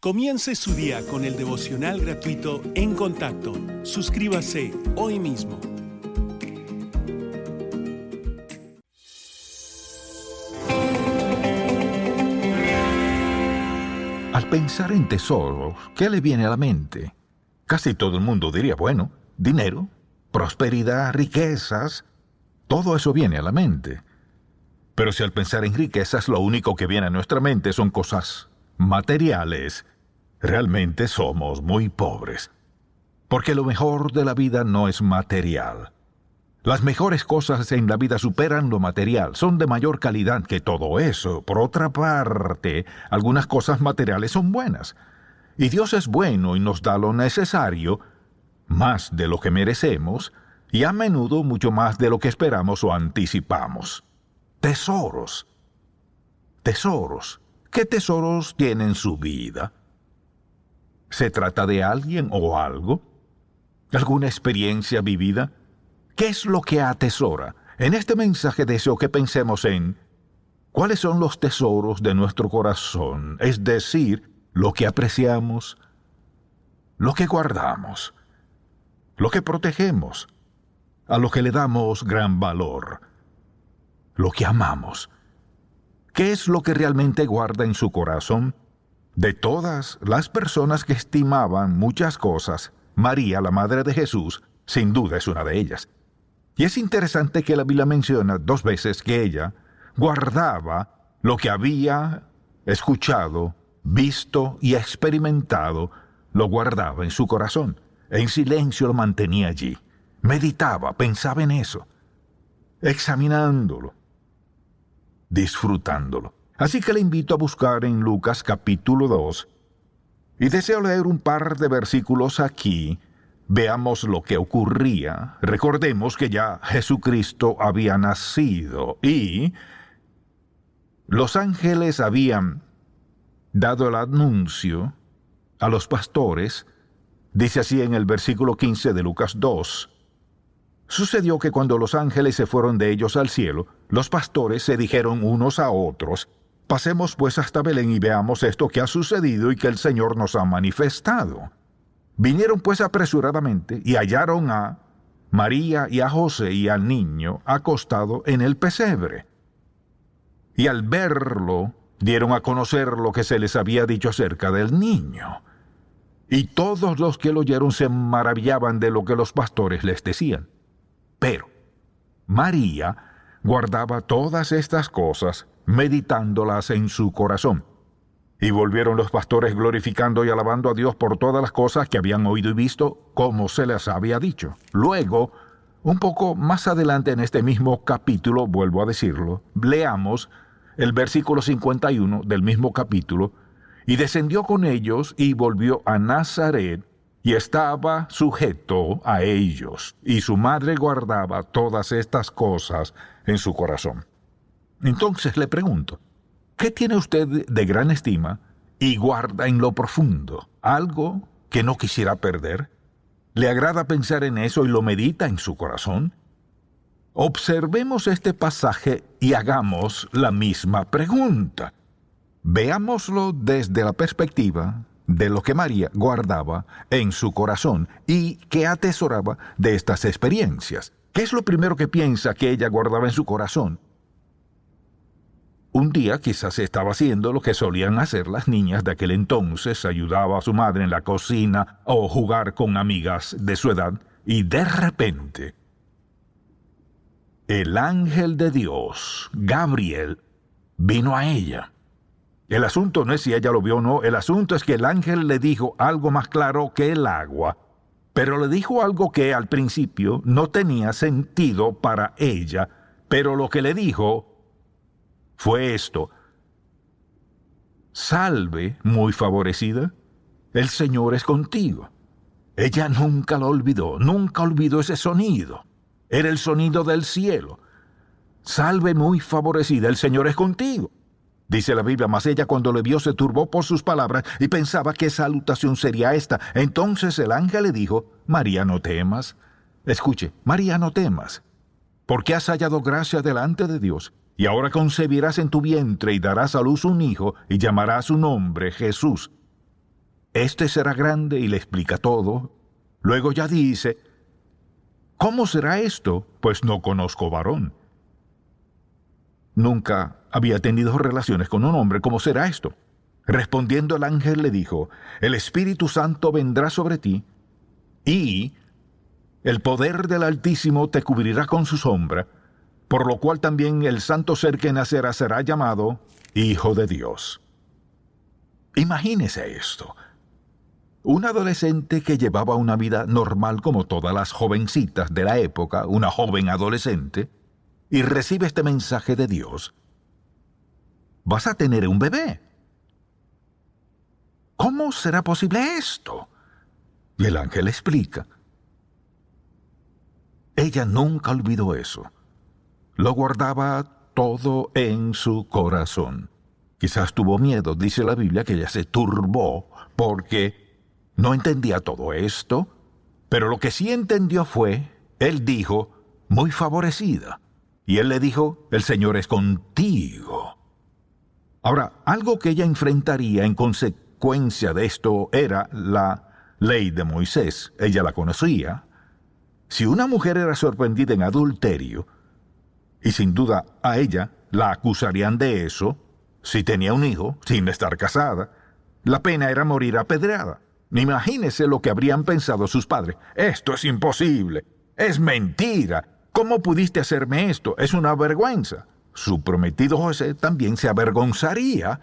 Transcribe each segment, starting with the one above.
Comience su día con el devocional gratuito En Contacto. Suscríbase hoy mismo. Al pensar en tesoros, ¿qué le viene a la mente? Casi todo el mundo diría, bueno, dinero, prosperidad, riquezas, todo eso viene a la mente. Pero si al pensar en riquezas lo único que viene a nuestra mente son cosas materiales, realmente somos muy pobres. Porque lo mejor de la vida no es material. Las mejores cosas en la vida superan lo material, son de mayor calidad que todo eso. Por otra parte, algunas cosas materiales son buenas. Y Dios es bueno y nos da lo necesario, más de lo que merecemos, y a menudo mucho más de lo que esperamos o anticipamos. Tesoros. Tesoros. ¿Qué tesoros tienen su vida? ¿Se trata de alguien o algo? ¿Alguna experiencia vivida? ¿Qué es lo que atesora? En este mensaje deseo que pensemos en cuáles son los tesoros de nuestro corazón, es decir, lo que apreciamos, lo que guardamos, lo que protegemos, a lo que le damos gran valor, lo que amamos. ¿Qué es lo que realmente guarda en su corazón? De todas las personas que estimaban muchas cosas, María, la madre de Jesús, sin duda es una de ellas. Y es interesante que la Biblia menciona 2 veces que ella guardaba lo que había escuchado, visto y experimentado, lo guardaba en su corazón. En silencio lo mantenía allí. Meditaba, pensaba en eso, examinándolo, disfrutándolo. Así que le invito a buscar en Lucas capítulo 2, y deseo leer un par de versículos aquí. Veamos lo que ocurría. Recordemos que ya Jesucristo había nacido y los ángeles habían dado el anuncio a los pastores. Dice así en el versículo 15 de Lucas 2. Sucedió que cuando los ángeles se fueron de ellos al cielo, los pastores se dijeron unos a otros: pasemos pues hasta Belén y veamos esto que ha sucedido y que el Señor nos ha manifestado. Vinieron pues apresuradamente y hallaron a María y a José y al niño acostado en el pesebre. Y al verlo, dieron a conocer lo que se les había dicho acerca del niño. Y todos los que lo oyeron se maravillaban de lo que los pastores les decían. Pero María guardaba todas estas cosas, meditándolas en su corazón. Y volvieron los pastores glorificando y alabando a Dios por todas las cosas que habían oído y visto, como se les había dicho. Luego, un poco más adelante en este mismo capítulo, vuelvo a decirlo, leamos el versículo 51 del mismo capítulo. Y descendió con ellos y volvió a Nazaret, y estaba sujeto a ellos, y su madre guardaba todas estas cosas en su corazón. Entonces le pregunto, ¿qué tiene usted de gran estima y guarda en lo profundo? ¿Algo que no quisiera perder? ¿Le agrada pensar en eso y lo medita en su corazón? Observemos este pasaje y hagamos la misma pregunta. Veámoslo desde la perspectiva de lo que María guardaba en su corazón y que atesoraba de estas experiencias. ¿Qué es lo primero que piensa que ella guardaba en su corazón? Un día quizás estaba haciendo lo que solían hacer las niñas de aquel entonces, ayudaba a su madre en la cocina o jugar con amigas de su edad, y de repente el ángel de Dios, Gabriel, vino a ella. El asunto no es si ella lo vio o no, el asunto es que el ángel le dijo algo más claro que el agua, pero le dijo algo que al principio no tenía sentido para ella, pero lo que le dijo fue esto: salve, muy favorecida, el Señor es contigo. Ella nunca lo olvidó, nunca olvidó ese sonido. Era el sonido del cielo. Salve, muy favorecida, el Señor es contigo. Dice la Biblia, mas ella cuando le vio se turbó por sus palabras y pensaba qué salutación sería esta. Entonces el ángel le dijo: María, no temas. Escuche, María, no temas, porque has hallado gracia delante de Dios. Y ahora concebirás en tu vientre y darás a luz un hijo y llamarás su nombre Jesús. este será grande y le explica todo. Luego ya dice, ¿cómo será esto? Pues no conozco varón. Nunca había tenido relaciones con un hombre. ¿Cómo será esto? Respondiendo el ángel le dijo, el Espíritu Santo vendrá sobre ti y el poder del Altísimo te cubrirá con su sombra, por lo cual también el santo ser que nacerá será llamado Hijo de Dios. Imagínese esto. Un adolescente que llevaba una vida normal como todas las jovencitas de la época, una joven adolescente, y recibe este mensaje de Dios. Vas a tener un bebé. ¿Cómo será posible esto? Y el ángel explica. Ella nunca olvidó eso. Lo guardaba todo en su corazón. Quizás tuvo miedo, dice la Biblia, que ella se turbó porque no entendía todo esto, pero lo que sí entendió fue, él dijo, muy favorecida. Y él le dijo, el Señor es contigo. Ahora, algo que ella enfrentaría en consecuencia de esto era la ley de Moisés. Ella la conocía. Si una mujer era sorprendida en adulterio, y sin duda a ella la acusarían de eso, si tenía un hijo, sin estar casada, la pena era morir apedreada. Imagínese lo que habrían pensado sus padres. Esto es imposible. Es mentira. ¿Cómo pudiste hacerme esto? Es una vergüenza. Su prometido José también se avergonzaría.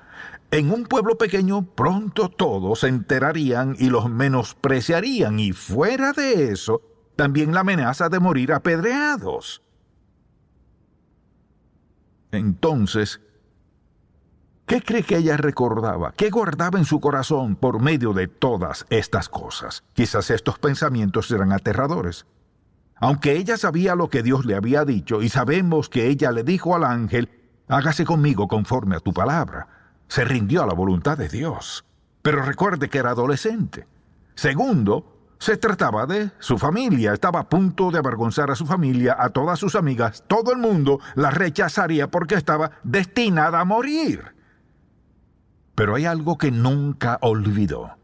En un pueblo pequeño pronto todos se enterarían y los menospreciarían. Y fuera de eso, también la amenaza de morir apedreados. Entonces, ¿qué cree que ella recordaba? ¿Qué guardaba en su corazón por medio de todas estas cosas? Quizás estos pensamientos eran aterradores. Aunque ella sabía lo que Dios le había dicho, y sabemos que ella le dijo al ángel, hágase conmigo conforme a tu palabra, se rindió a la voluntad de Dios. Pero recuerde que era adolescente. Segundo, se trataba de su familia. Estaba a punto de avergonzar a su familia, a todas sus amigas. Todo el mundo la rechazaría porque estaba destinada a morir. Pero hay algo que nunca olvidó.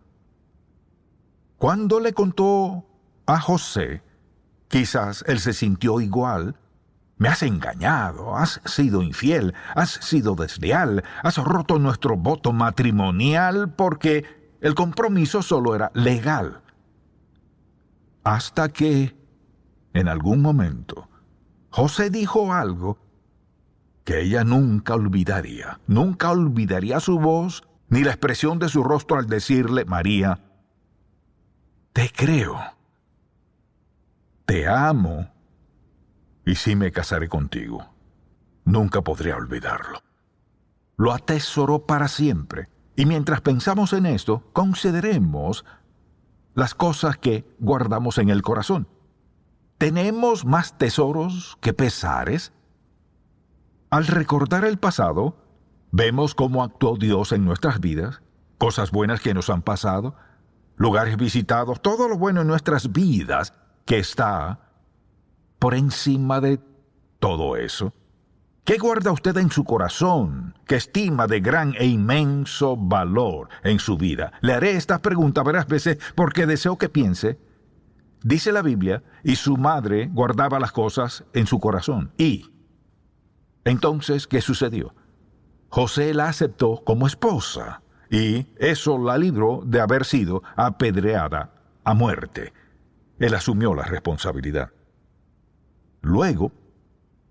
Cuando le contó a José, quizás él se sintió igual. Me has engañado, has sido infiel, has sido desleal, has roto nuestro voto matrimonial porque el compromiso solo era legal. Hasta que, en algún momento, José dijo algo que ella nunca olvidaría. Nunca olvidaría su voz ni la expresión de su rostro al decirle, María, te creo, te amo y sí me casaré contigo. Nunca podré olvidarlo. Lo atesoró para siempre. Y mientras pensamos en esto, consideremos las cosas que guardamos en el corazón. ¿Tenemos más tesoros que pesares? Al recordar el pasado, vemos cómo actuó Dios en nuestras vidas, cosas buenas que nos han pasado, lugares visitados, todo lo bueno en nuestras vidas que está por encima de todo eso. ¿Qué guarda usted en su corazón que estima de gran e inmenso valor en su vida? Le haré estas preguntas varias veces porque deseo que piense. Dice la Biblia, y su madre guardaba las cosas en su corazón. Y entonces, ¿qué sucedió? José la aceptó como esposa y eso la libró de haber sido apedreada a muerte. Él asumió la responsabilidad. Luego,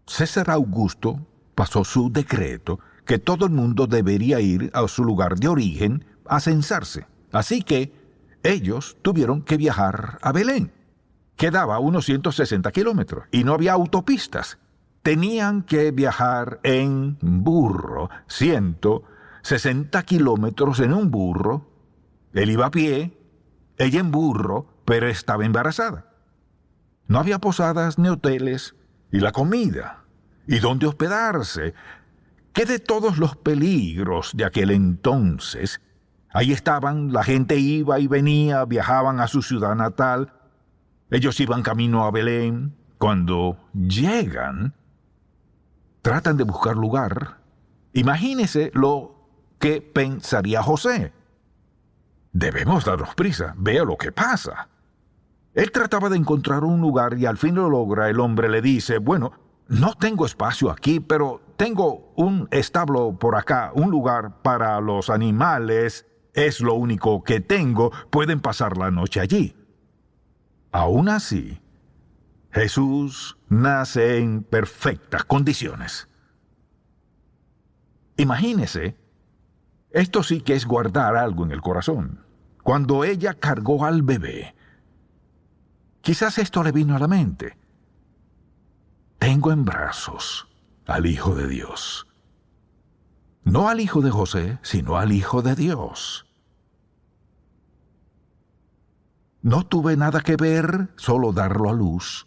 César Augusto pasó su decreto que todo el mundo debería ir a su lugar de origen a censarse. Así que ellos tuvieron que viajar a Belén. Quedaba a unos 160 kilómetros y no había autopistas. Tenían que viajar en burro, 160 kilómetros en un burro. Él iba a pie, ella en burro, pero estaba embarazada. No había posadas ni hoteles, y la comida, y dónde hospedarse. ¿Qué de todos los peligros de aquel entonces? Ahí estaban, la gente iba y venía, viajaban a su ciudad natal. Ellos iban camino a Belén. Cuando llegan, tratan de buscar lugar. Imagínese lo que pensaría José. Debemos darnos prisa. Vea lo que pasa. Él trataba de encontrar un lugar y al fin lo logra. El hombre le dice, bueno, no tengo espacio aquí, pero tengo un establo por acá, un lugar para los animales. Es lo único que tengo. Pueden pasar la noche allí. Aún así, Jesús nace en perfectas condiciones. Imagínese, esto sí que es guardar algo en el corazón. Cuando ella cargó al bebé, quizás esto le vino a la mente. Tengo en brazos al Hijo de Dios. No al hijo de José, sino al Hijo de Dios. No tuve nada que ver, solo darlo a luz.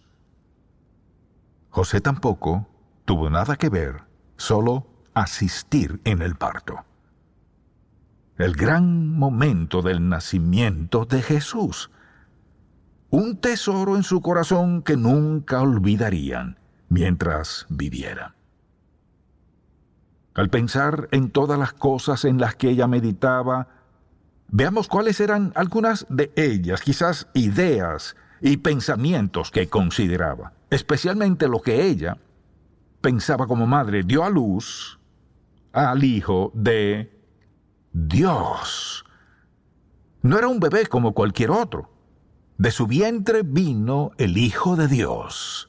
José tampoco tuvo nada que ver, solo asistir en el parto. El gran momento del nacimiento de Jesús. Un tesoro en su corazón que nunca olvidarían mientras vivieran. Al pensar en todas las cosas en las que ella meditaba, veamos cuáles eran algunas de ellas, quizás ideas y pensamientos que consideraba, especialmente lo que ella pensaba como madre. Dio a luz al Hijo de Dios. No era un bebé como cualquier otro. De su vientre vino el Hijo de Dios.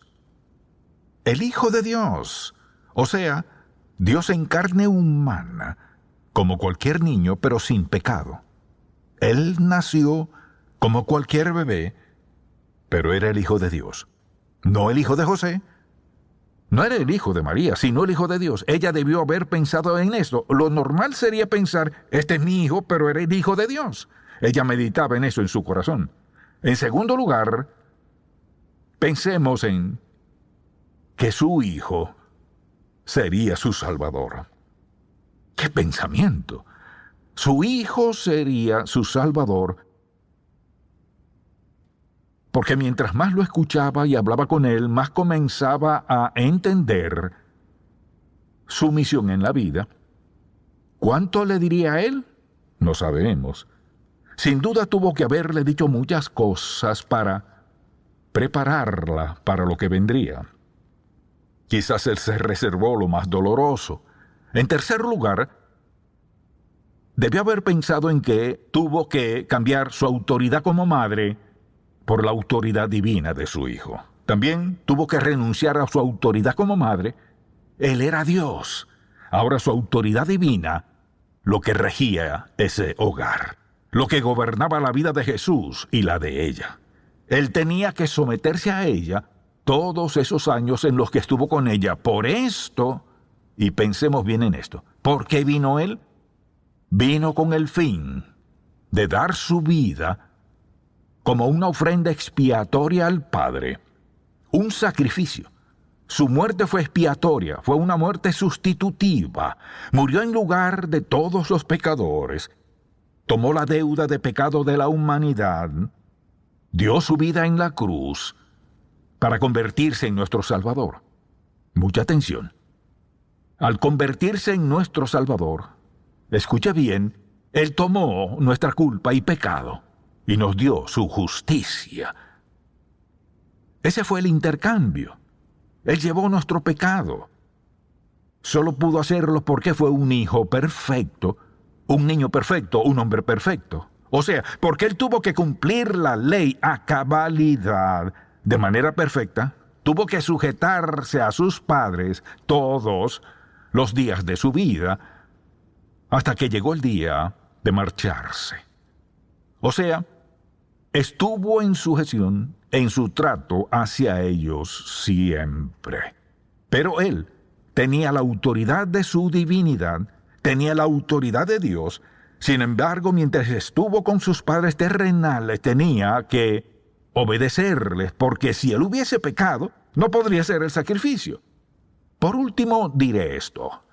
El Hijo de Dios. O sea, Dios en carne humana, como cualquier niño, pero sin pecado. Él nació como cualquier bebé, pero era el Hijo de Dios. No el Hijo de José. No era el Hijo de María, sino el Hijo de Dios. Ella debió haber pensado en esto. Lo normal sería pensar, este es mi hijo, pero era el Hijo de Dios. Ella meditaba en eso en su corazón. En segundo lugar, pensemos en que su hijo sería su Salvador. ¡Qué pensamiento! Su hijo sería su Salvador, porque mientras más lo escuchaba y hablaba con él, más comenzaba a entender su misión en la vida. ¿Cuánto le diría a él? No sabemos. Sin duda tuvo que haberle dicho muchas cosas para prepararla para lo que vendría. Quizás él se reservó lo más doloroso. En tercer lugar, debió haber pensado en que tuvo que cambiar su autoridad como madre por la autoridad divina de su hijo. También tuvo que renunciar a su autoridad como madre. Él era Dios. Ahora su autoridad divina, lo que regía ese hogar, lo que gobernaba la vida de Jesús y la de ella. Él tenía que someterse a ella todos esos años en los que estuvo con ella. Por esto, y pensemos bien en esto, ¿por qué vino él? Vino con el fin de dar su vida como una ofrenda expiatoria al Padre, un sacrificio. Su muerte fue expiatoria, fue una muerte sustitutiva. Murió en lugar de todos los pecadores, tomó la deuda de pecado de la humanidad, dio su vida en la cruz para convertirse en nuestro Salvador. Mucha atención. Al convertirse en nuestro Salvador, escuche bien, Él tomó nuestra culpa y pecado y nos dio su justicia. Ese fue el intercambio. Él llevó nuestro pecado. Solo pudo hacerlo porque fue un hijo perfecto, un niño perfecto, un hombre perfecto. O sea, porque Él tuvo que cumplir la ley a cabalidad, de manera perfecta, tuvo que sujetarse a sus padres todos los días de su vida, hasta que llegó el día de marcharse. O sea, estuvo en sujeción, en su trato hacia ellos siempre. Pero Él tenía la autoridad de su divinidad, tenía la autoridad de Dios. Sin embargo, mientras estuvo con sus padres terrenales, tenía que obedecerles, porque si Él hubiese pecado, no podría hacer el sacrificio. Por último, diré esto.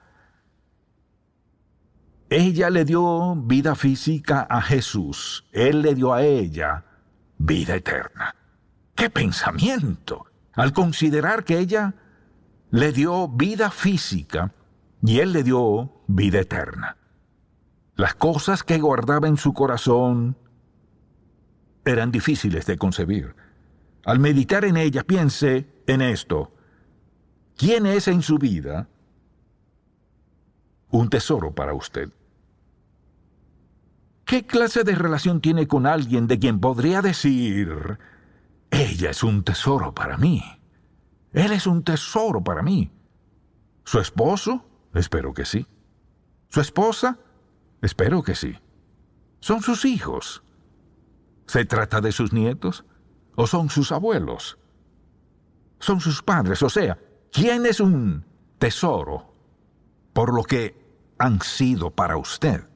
Ella le dio vida física a Jesús. Él le dio a ella vida eterna. ¡Qué pensamiento! Al considerar que ella le dio vida física y Él le dio vida eterna. Las cosas que guardaba en su corazón eran difíciles de concebir. Al meditar en ellas, piense en esto. ¿Quién es en su vida un tesoro para usted? ¿Qué clase de relación tiene con alguien de quien podría decir, ella es un tesoro para mí? Él es un tesoro para mí. ¿Su esposo? Espero que sí. ¿Su esposa? Espero que sí. ¿Son sus hijos? ¿Se trata de sus nietos? ¿O son sus abuelos? ¿Son sus padres? O sea, ¿quién es un tesoro por lo que han sido para usted?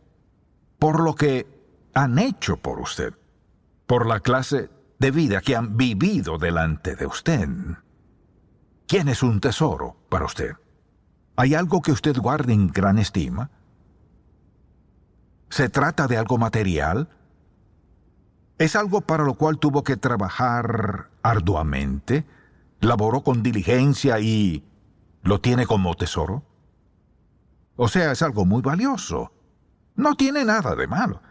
Por lo que han hecho por usted, por la clase de vida que han vivido delante de usted. ¿Quién es un tesoro para usted? ¿Hay algo que usted guarde en gran estima? ¿Se trata de algo material? ¿Es algo para lo cual tuvo que trabajar arduamente? ¿Laboró con diligencia y lo tiene como tesoro? O sea, es algo muy valioso. No tiene nada de malo,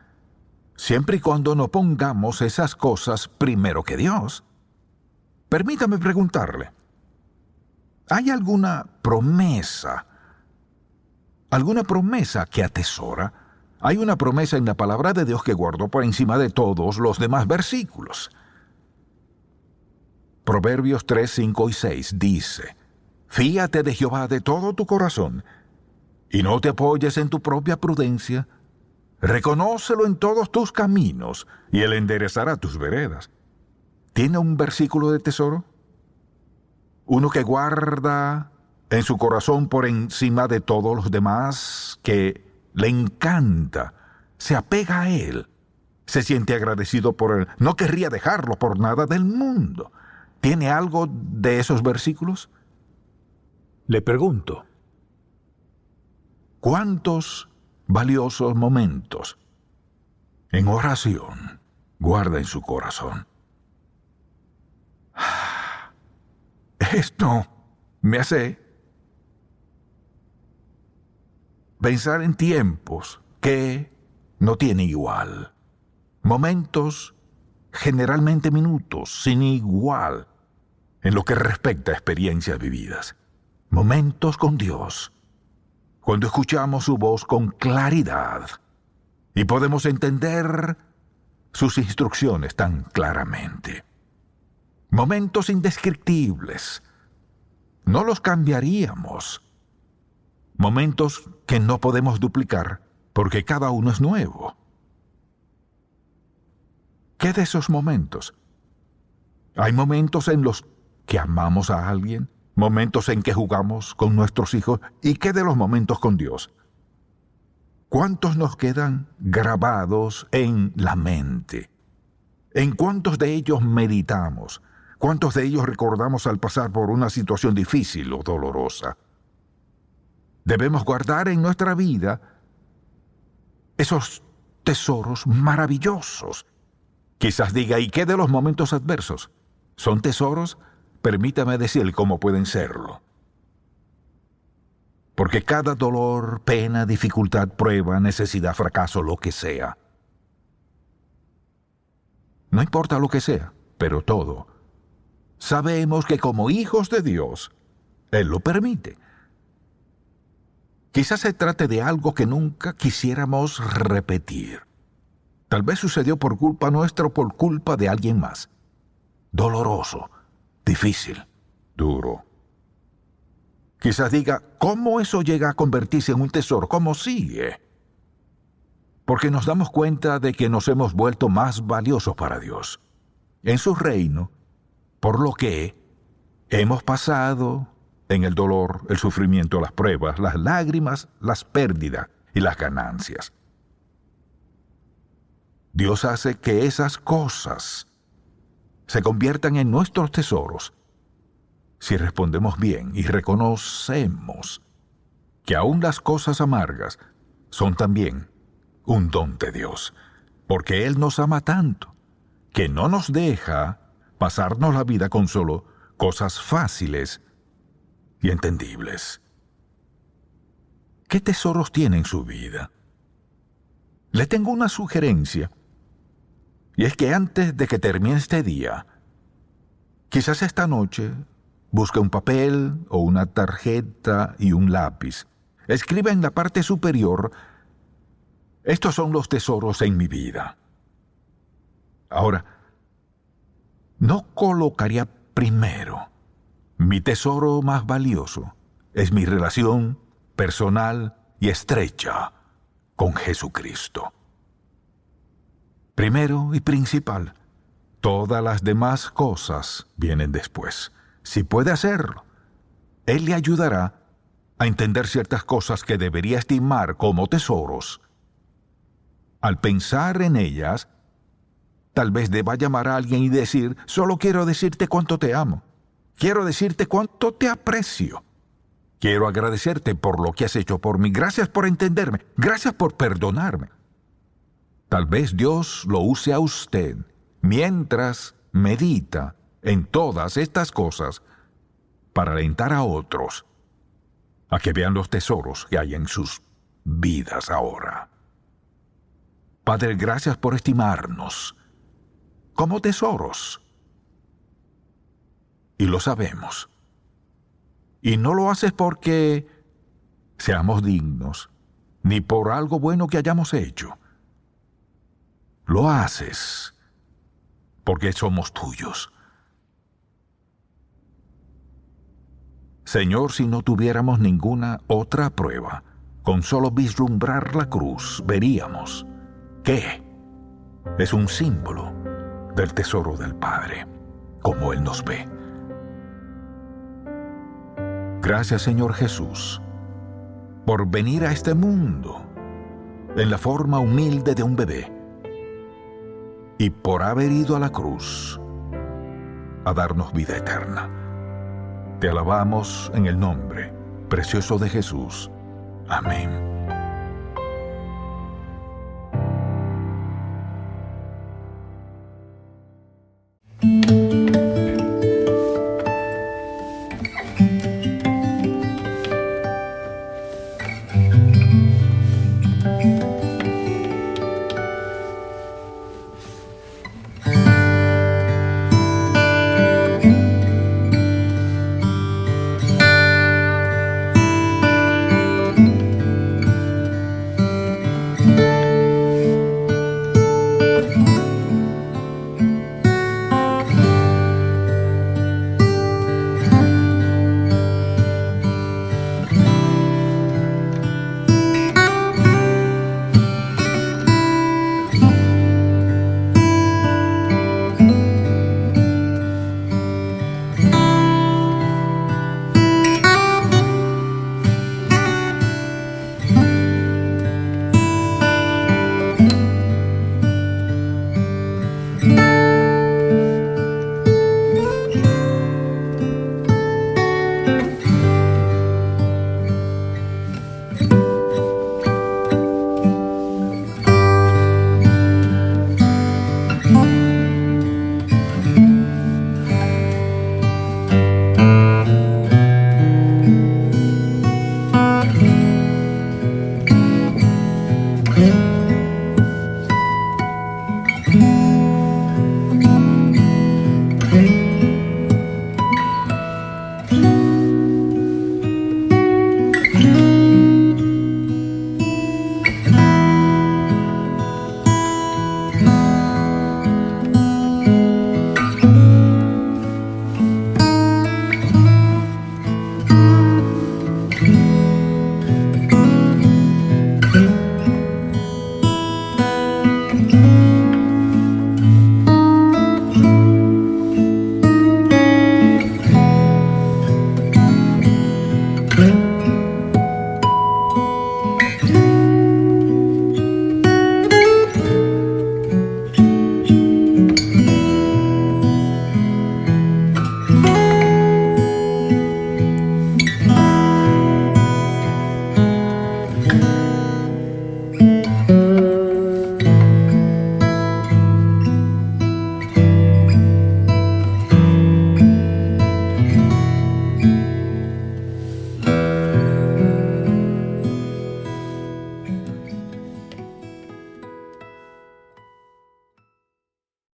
siempre y cuando no pongamos esas cosas primero que Dios. Permítame preguntarle, ¿hay alguna promesa que atesora? Hay una promesa en la palabra de Dios que guardó por encima de todos los demás versículos. Proverbios 3, 5 y 6 dice, «Fíate de Jehová de todo tu corazón, y no te apoyes en tu propia prudencia. Reconócelo en todos tus caminos, y Él enderezará tus veredas». ¿Tiene un versículo de tesoro? Uno que guarda en su corazón por encima de todos los demás, que le encanta, se apega a Él, se siente agradecido por Él, no querría dejarlo por nada del mundo. ¿Tiene algo de esos versículos? Le pregunto, ¿cuántos valiosos momentos en oración guarda en su corazón? Esto me hace pensar en tiempos que no tiene igual. Momentos, generalmente minutos, sin igual en lo que respecta a experiencias vividas. Momentos con Dios, cuando escuchamos su voz con claridad y podemos entender sus instrucciones tan claramente. Momentos indescriptibles, no los cambiaríamos. Momentos que no podemos duplicar porque cada uno es nuevo. ¿Qué de esos momentos? Hay momentos en los que amamos a alguien, momentos en que jugamos con nuestros hijos. ¿Y qué de los momentos con Dios? ¿Cuántos nos quedan grabados en la mente? ¿En cuántos de ellos meditamos? ¿Cuántos de ellos recordamos al pasar por una situación difícil o dolorosa? Debemos guardar en nuestra vida esos tesoros maravillosos. Quizás diga, ¿y qué de los momentos adversos? ¿Son tesoros? Permítame decir cómo pueden serlo. Porque cada dolor, pena, dificultad, prueba, necesidad, fracaso, lo que sea. No importa lo que sea, pero todo. Sabemos que como hijos de Dios, Él lo permite. Quizás se trate de algo que nunca quisiéramos repetir. Tal vez sucedió por culpa nuestra o por culpa de alguien más. Doloroso, difícil, duro. Quizás diga, ¿cómo eso llega a convertirse en un tesoro? ¿Cómo sigue? Porque nos damos cuenta de que nos hemos vuelto más valiosos para Dios, en su reino, por lo que hemos pasado en el dolor, el sufrimiento, las pruebas, las lágrimas, las pérdidas y las ganancias. Dios hace que esas cosas se conviertan en nuestros tesoros si respondemos bien y reconocemos que aún las cosas amargas son también un don de Dios, porque Él nos ama tanto que no nos deja pasarnos la vida con solo cosas fáciles y entendibles. ¿Qué tesoros tiene en su vida? le tengo una sugerencia. Y es que antes de que termine este día, quizás esta noche, busque un papel o una tarjeta y un lápiz. Escriba en la parte superior: estos son los tesoros en mi vida. Ahora, no colocaría primero: mi tesoro más valioso es mi relación personal y estrecha con Jesucristo. Primero y principal, todas las demás cosas vienen después. Si puede hacerlo, Él le ayudará a entender ciertas cosas que debería estimar como tesoros. Al pensar en ellas, tal vez deba llamar a alguien y decir: solo quiero decirte cuánto te amo. Quiero decirte cuánto te aprecio. Quiero agradecerte por lo que has hecho por mí. Gracias por entenderme. Gracias por perdonarme. Tal vez Dios lo use a usted mientras medita en todas estas cosas para alentar a otros a que vean los tesoros que hay en sus vidas ahora. Padre, gracias por estimarnos como tesoros. Y lo sabemos. Y no lo haces porque seamos dignos, ni por algo bueno que hayamos hecho. Lo haces porque somos tuyos. Señor, si no tuviéramos ninguna otra prueba, con solo vislumbrar la cruz, veríamos que es un símbolo del tesoro del Padre, como Él nos ve. Gracias, Señor Jesús, por venir a este mundo en la forma humilde de un bebé y por haber ido a la cruz a darnos vida eterna. Te alabamos en el nombre precioso de Jesús. Amén.